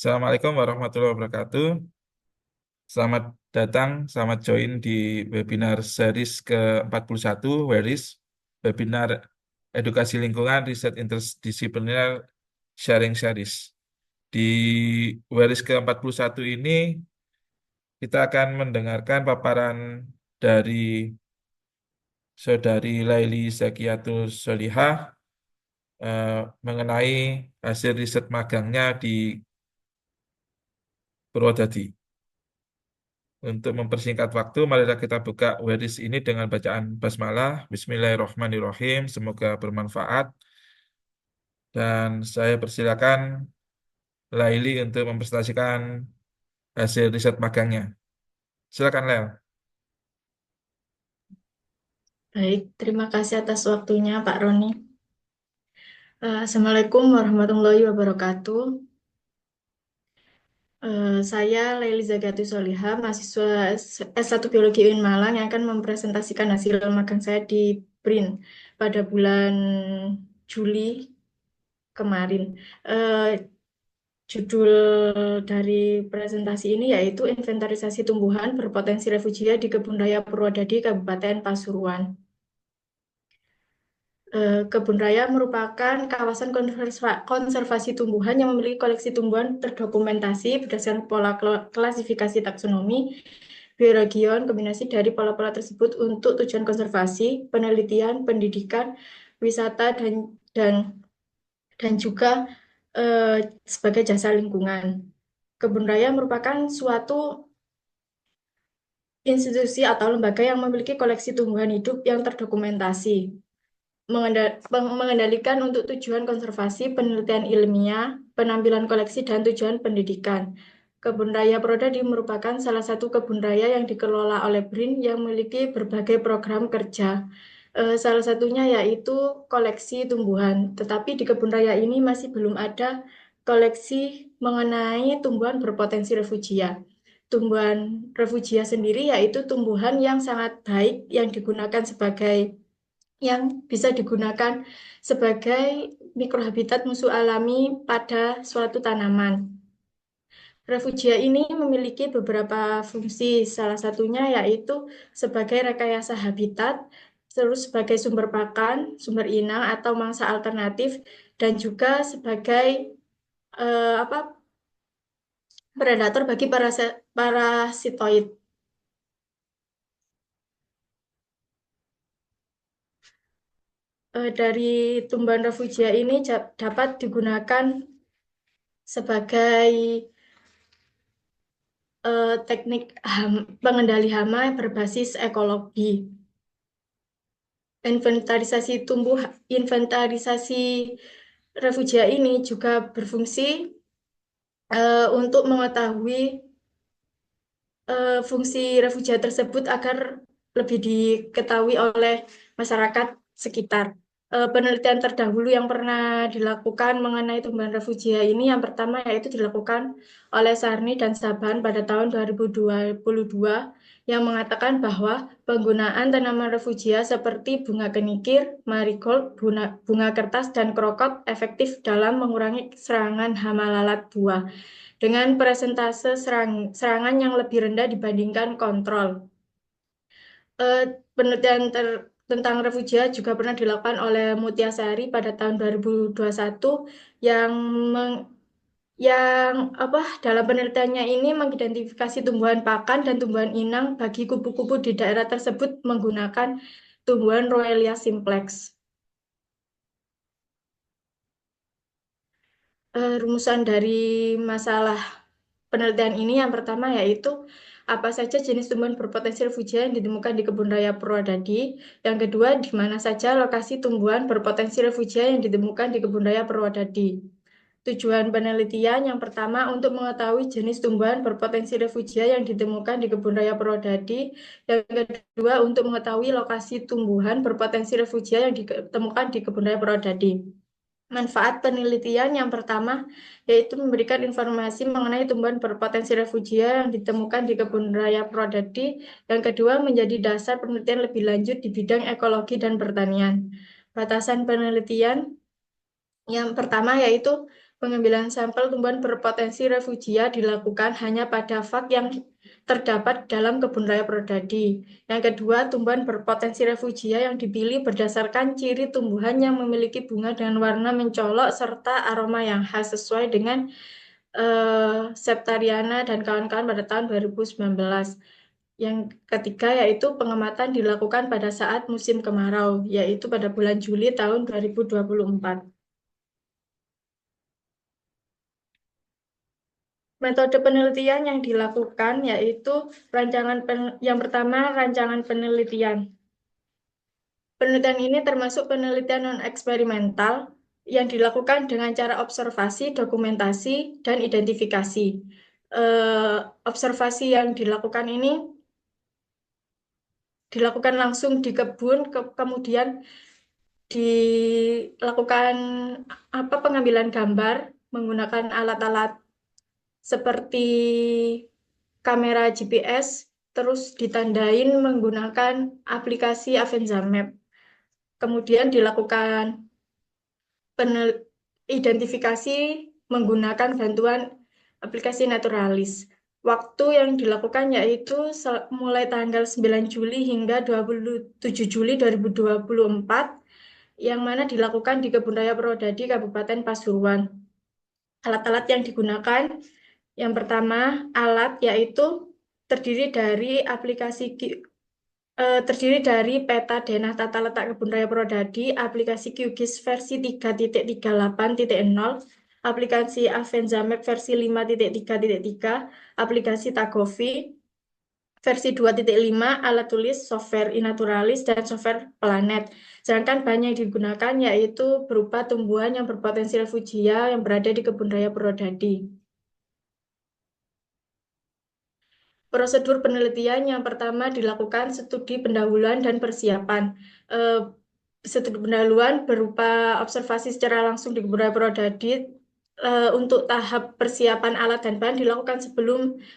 Assalamualaikum warahmatullahi wabarakatuh. Selamat datang, selamat join di webinar series ke-41, WERIS, webinar edukasi lingkungan, riset interdisipliner, sharing series. Di WERIS ke-41 ini, kita akan mendengarkan paparan dari Saudari Laili Zakiatul Solihah eh, mengenai hasil riset magangnya di Purwodadi. Untuk mempersingkat waktu, marilah kita buka wedis ini dengan bacaan basmalah. Bismillahirrahmanirrahim. Semoga bermanfaat. Dan saya persilakan Laili untuk mempresentasikan hasil riset magangnya. Silakan, Lel. Baik, terima kasih atas waktunya Pak Roni. Assalamualaikum warahmatullahi wabarakatuh. Saya Leili Zagati Solihah, mahasiswa S1 Biologi UIN Malang yang akan mempresentasikan hasil magang saya di BRIN pada bulan Juli kemarin. Eh, Judul dari presentasi ini yaitu inventarisasi tumbuhan berpotensi refugia di Kebun Raya Purwodadi, Kabupaten Pasuruan. Kebun Raya merupakan kawasan konservasi tumbuhan yang memiliki koleksi tumbuhan terdokumentasi berdasarkan pola klasifikasi taksonomi bioregion. Kombinasi dari pola-pola tersebut untuk tujuan konservasi, penelitian, pendidikan, wisata dan dan juga sebagai jasa lingkungan. Kebun Raya merupakan suatu institusi atau lembaga yang memiliki koleksi tumbuhan hidup yang terdokumentasi, mengendalikan untuk tujuan konservasi, penelitian ilmiah, penampilan koleksi, dan tujuan pendidikan. Kebun Raya Purwodadi merupakan salah satu kebun raya yang dikelola oleh BRIN yang memiliki berbagai program kerja. Salah satunya yaitu koleksi tumbuhan. Tetapi di kebun raya ini masih belum ada koleksi mengenai tumbuhan berpotensi refugia. Tumbuhan refugia sendiri yaitu tumbuhan yang sangat baik yang bisa digunakan sebagai mikrohabitat musuh alami pada suatu tanaman. Refugia ini memiliki beberapa fungsi, salah satunya yaitu sebagai rekayasa habitat, terus sebagai sumber pakan, sumber inang atau mangsa alternatif, dan juga sebagai eh, apa predator bagi parasitoid. Dari tumbuhan refugia ini dapat digunakan sebagai teknik pengendali hama berbasis ekologi. Inventarisasi refugia ini juga berfungsi untuk mengetahui fungsi refugia tersebut agar lebih diketahui oleh masyarakat sekitar. Penelitian terdahulu yang pernah dilakukan mengenai tumbuhan refugia ini yang pertama yaitu dilakukan oleh Sarni dan Saban pada tahun 2022 yang mengatakan bahwa penggunaan tanaman refugia seperti bunga kenikir, marigold, bunga kertas, dan krokot efektif dalam mengurangi serangan hama lalat buah dengan persentase serangan yang lebih rendah dibandingkan kontrol. Penelitian tentang refugia juga pernah dilakukan oleh Mutiasari pada tahun 2021 yang dalam penelitiannya ini mengidentifikasi tumbuhan pakan dan tumbuhan inang bagi kupu-kupu di daerah tersebut menggunakan tumbuhan Roelia simplex. Rumusan dari masalah penelitian ini yang pertama yaitu apa saja jenis tumbuhan berpotensi refugia yang ditemukan di Kebun Raya Purwodadi. Yang kedua, di mana saja lokasi tumbuhan berpotensi refugia yang ditemukan di Kebun Raya Purwodadi. Tujuan penelitian yang pertama untuk mengetahui jenis tumbuhan berpotensi refugia yang ditemukan di Kebun Raya Purwodadi. Yang kedua, untuk mengetahui lokasi tumbuhan berpotensi refugia yang ditemukan di Kebun Raya Purwodadi. Manfaat penelitian yang pertama yaitu memberikan informasi mengenai tumbuhan berpotensi refugia yang ditemukan di Kebun Raya Purwodadi. Yang kedua, menjadi dasar penelitian lebih lanjut di bidang ekologi dan pertanian. Batasan penelitian yang pertama yaitu Pengambilan sampel tumbuhan berpotensi refugia dilakukan hanya pada fak yang terdapat dalam kebun raya Purwodadi. Yang kedua, tumbuhan berpotensi refugia yang dipilih berdasarkan ciri tumbuhan yang memiliki bunga dengan warna mencolok serta aroma yang khas sesuai dengan Septariana dan kawan-kawan pada tahun 2019. Yang ketiga yaitu pengamatan dilakukan pada saat musim kemarau, yaitu pada bulan Juli tahun 2024. Metode penelitian yang dilakukan yaitu yang pertama rancangan penelitian. Penelitian ini termasuk penelitian non-eksperimental yang dilakukan dengan cara observasi, dokumentasi, dan identifikasi. Observasi yang dilakukan ini dilakukan langsung di kebun, kemudian dilakukan pengambilan gambar menggunakan alat-alat seperti kamera GPS, terus ditandain menggunakan aplikasi Avenza Map. Kemudian dilakukan identifikasi menggunakan bantuan aplikasi Naturalis. Waktu yang dilakukan yaitu mulai tanggal 9 Juli hingga 27 Juli 2024, yang mana dilakukan di Kebun Raya Purwodadi, Kabupaten Pasuruan. Alat-alat yang digunakan, yang pertama, alat yaitu terdiri dari peta denah tata letak Kebun Raya Purwodadi, aplikasi QGIS versi 3.38.0, aplikasi Avenza Map versi 5.3.3, aplikasi Tagovi versi 2.5, alat tulis, software Inaturalis, dan software Planet. Sedangkan bahan yang digunakan yaitu berupa tumbuhan yang berpotensi refugia yang berada di Kebun Raya Purwodadi. Prosedur penelitian yang pertama dilakukan studi pendahuluan dan persiapan. Studi pendahuluan berupa observasi secara langsung di Kebun Raya Purwodadi. Untuk tahap persiapan alat dan bahan dilakukan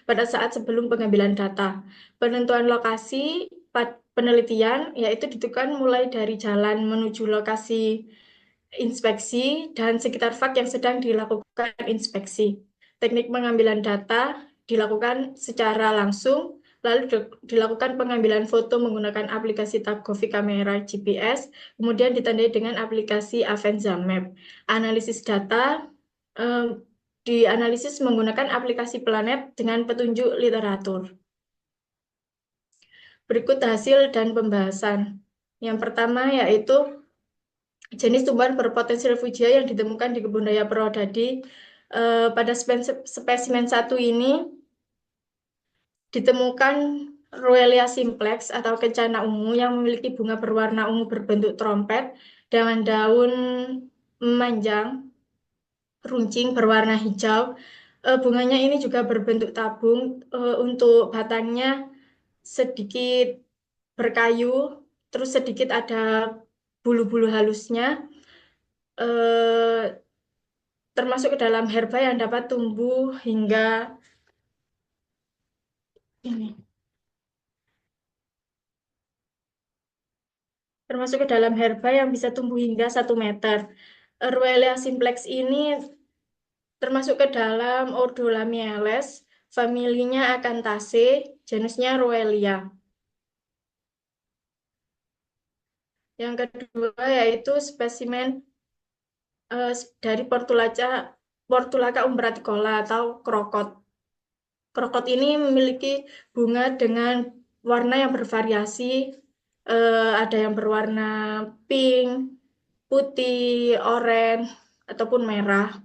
pada saat sebelum pengambilan data. Penentuan lokasi penelitian yaitu ditentukan mulai dari jalan menuju lokasi inspeksi dan sekitar fak yang sedang dilakukan inspeksi. Teknik pengambilan data dilakukan secara langsung, lalu dilakukan pengambilan foto menggunakan aplikasi Tagovi kamera GPS, kemudian ditandai dengan aplikasi Avenza Map. Analisis data dianalisis menggunakan aplikasi Planet dengan petunjuk literatur. Berikut hasil dan pembahasan. Yang pertama yaitu jenis tumbuhan berpotensi refugia yang ditemukan di Kebun Raya Purwodadi. Pada spesimen 1 ini ditemukan Ruellia simplex atau kencana ungu yang memiliki bunga berwarna ungu berbentuk trompet dengan daun memanjang, runcing berwarna hijau. Bunganya ini juga berbentuk tabung. Untuk batangnya sedikit berkayu, terus sedikit ada bulu-bulu halusnya, termasuk ke dalam herba yang dapat tumbuh hingga ini. Termasuk ke dalam herba yang bisa tumbuh hingga 1 meter. Ruellia simplex ini termasuk ke dalam ordo Lamiales, familinya Acanthaceae, jenisnya Ruellia. Yang kedua yaitu spesimen dari Portulaca umbraticola atau krokot. Krokot ini memiliki bunga dengan warna yang bervariasi, ada yang berwarna pink, putih, oranye, ataupun merah.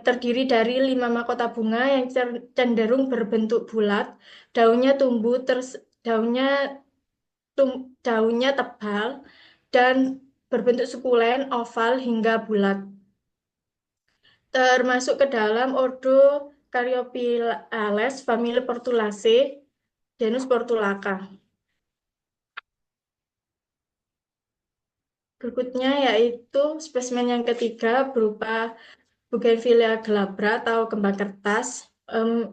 Terdiri dari 5 mahkota bunga yang cenderung berbentuk bulat, daunnya tebal dan berbentuk sukulen, oval hingga bulat. Termasuk ke dalam ordo Caryophyllales, famili Portulaceae, genus Portulaca. Berikutnya yaitu spesimen yang ketiga berupa Bougainvillea glabra atau kembang kertas.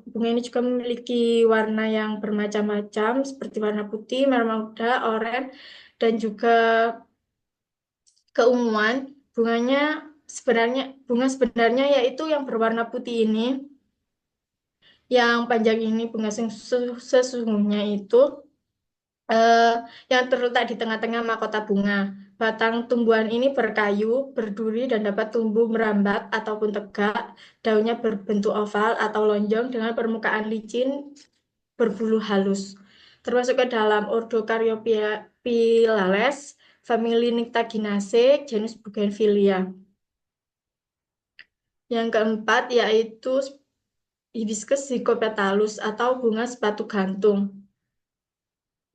Bunga ini juga memiliki warna yang bermacam-macam seperti warna putih, merah muda, oranye, dan juga keunguan. Bunganya sebenarnya yaitu yang berwarna putih ini, yang panjang ini bunga sesungguhnya itu eh, yang terletak di tengah-tengah mahkota bunga. Batang tumbuhan ini berkayu, berduri, dan dapat tumbuh merambat ataupun tegak. Daunnya berbentuk oval atau lonjong dengan permukaan licin berbulu halus. Termasuk ke dalam ordo Caryophyllales, famili Nyctaginaceae, genus Bougainvillea. Yang keempat yaitu Hibiscus zygompetalus atau bunga sepatu gantung.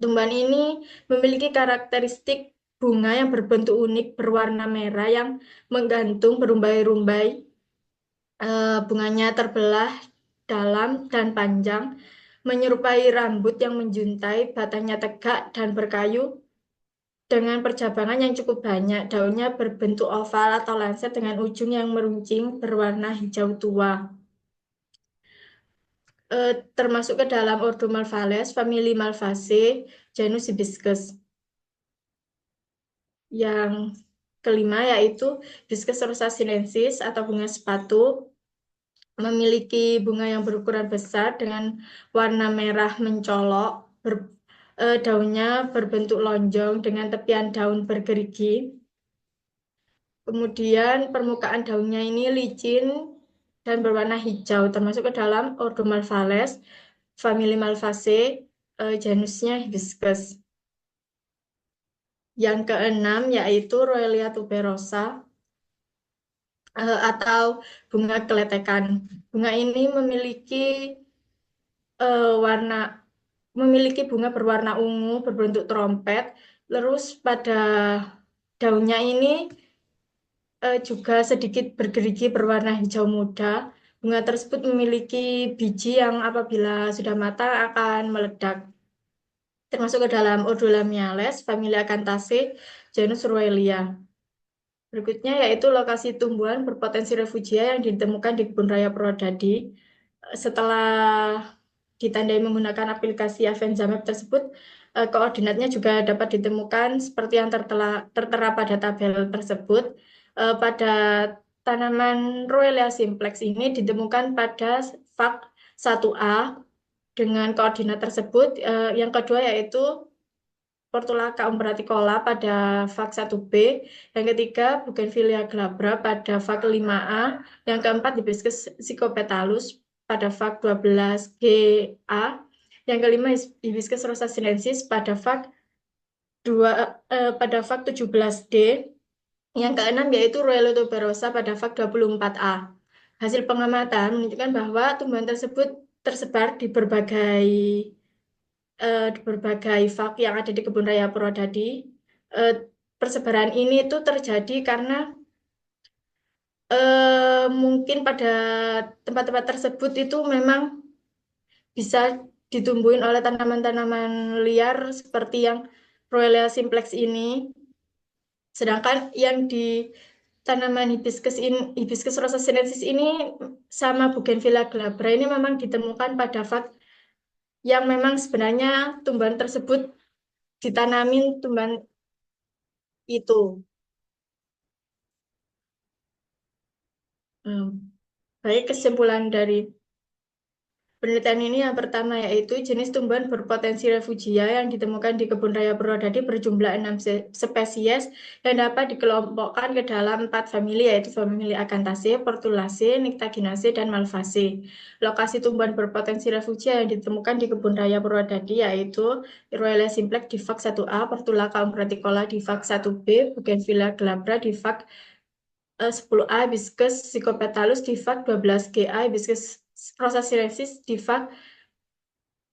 Tumbuhan ini memiliki karakteristik bunga yang berbentuk unik berwarna merah yang menggantung berumbai-rumbai. Bunganya terbelah dalam dan panjang, menyerupai rambut yang menjuntai, batangnya tegak dan berkayu dengan percabangan yang cukup banyak. Daunnya berbentuk oval atau lancet dengan ujung yang meruncing berwarna hijau tua. Termasuk ke dalam ordo Malvales, famili Malvaceae, genus Hibiscus. Yang kelima yaitu Hibiscus rosa sinensis atau bunga sepatu, memiliki bunga yang berukuran besar dengan warna merah mencolok, daunnya berbentuk lonjong dengan tepian daun bergerigi. Kemudian permukaan daunnya ini licin dan berwarna hijau, termasuk ke dalam ordo Malvales, famili Malvaceae, genusnya Hibiscus. Yang keenam yaitu Roelia tuberosa atau bunga keletekan. Bunga ini warna memiliki bunga berwarna ungu berbentuk trompet. Terus pada daunnya ini juga sedikit bergerigi berwarna hijau muda. Bunga tersebut memiliki biji yang apabila sudah matang akan meledak. Termasuk ke dalam ordo Lamiales, familia Acanthaceae, genus Roelia. Berikutnya yaitu lokasi tumbuhan berpotensi refugia yang ditemukan di Kebun Raya Purwodadi. Setelah ditandai menggunakan aplikasi Avenza Map tersebut, koordinatnya juga dapat ditemukan seperti yang tertera pada tabel tersebut. Pada tanaman Roelia simplex ini ditemukan pada fak 1A dengan koordinat tersebut. Yang kedua yaitu Portulaca umbraticola pada fak 1B, yang ketiga Bougainvillea glabra pada fak 5A, yang keempat Hibiscus zygompetalus pada fak 12GA, yang kelima Hibiscus rosa sinensis pada fak 17D, yang keenam yaitu Roelio tuberosa pada fak 24A. Hasil pengamatan menunjukkan bahwa tumbuhan tersebut tersebar di berbagai fak yang ada di Kebun Raya Purwodadi. Persebaran ini itu terjadi karena mungkin pada tempat-tempat tersebut itu memang bisa ditumbuhin oleh tanaman-tanaman liar seperti yang Roelia simplex ini. Sedangkan yang di tanaman Hibiscus rosa sinensis ini sama Bougainvillea glabra ini memang ditemukan pada fak yang memang sebenarnya tumbuhan tersebut ditanamin tumbuhan itu. Baik, kesimpulan dari penelitian ini yang pertama yaitu jenis tumbuhan berpotensi refugia yang ditemukan di Kebun Raya Purwodadi berjumlah 6 spesies yang dapat dikelompokkan ke dalam 4 famili yaitu famili Acanthaceae, Portulaceae, Nyctaginaceae, dan Malvaceae. Lokasi tumbuhan berpotensi refugia yang ditemukan di Kebun Raya Purwodadi yaitu Roelia simplex di fak 1A, Portulaca umbraticola di fak 1B, Bougainvillea glabra di fak 10A, Hibiscus zygompetalus di fak 12GA, Hibiscus rosa sinensis di fak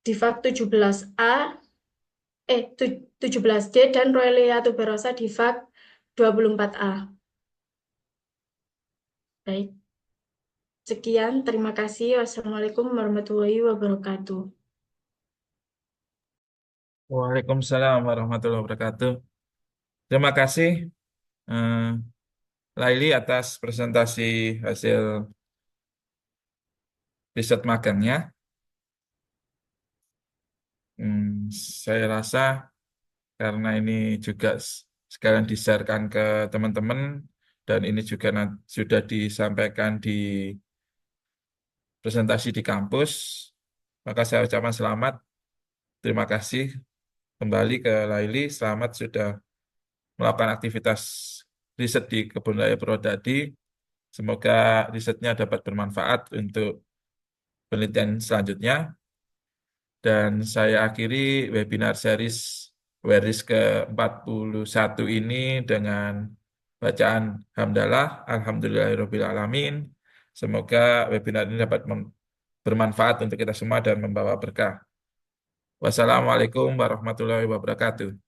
17A, 17D, dan Roelia tuberosa di fak 24A. Baik, sekian. Terima kasih. Wassalamualaikum warahmatullahi wabarakatuh. Waalaikumsalam warahmatullahi wabarakatuh. Terima kasih, eh, Laili, atas presentasi hasil riset magangnya. Saya rasa karena ini juga sekalian di-sharekan ke teman-teman, dan ini juga sudah disampaikan di presentasi di kampus. Maka saya ucapkan selamat, terima kasih kembali ke Laili. Selamat sudah melakukan aktivitas riset di Kebun Raya Purwodadi. Semoga risetnya dapat bermanfaat untuk penelitian selanjutnya. Dan saya akhiri webinar series Weris ke-41 ini dengan bacaan Hamdalah, Alhamdulillahirabbil alamin. Semoga webinar ini dapat bermanfaat untuk kita semua dan membawa berkah. Wassalamualaikum warahmatullahi wabarakatuh.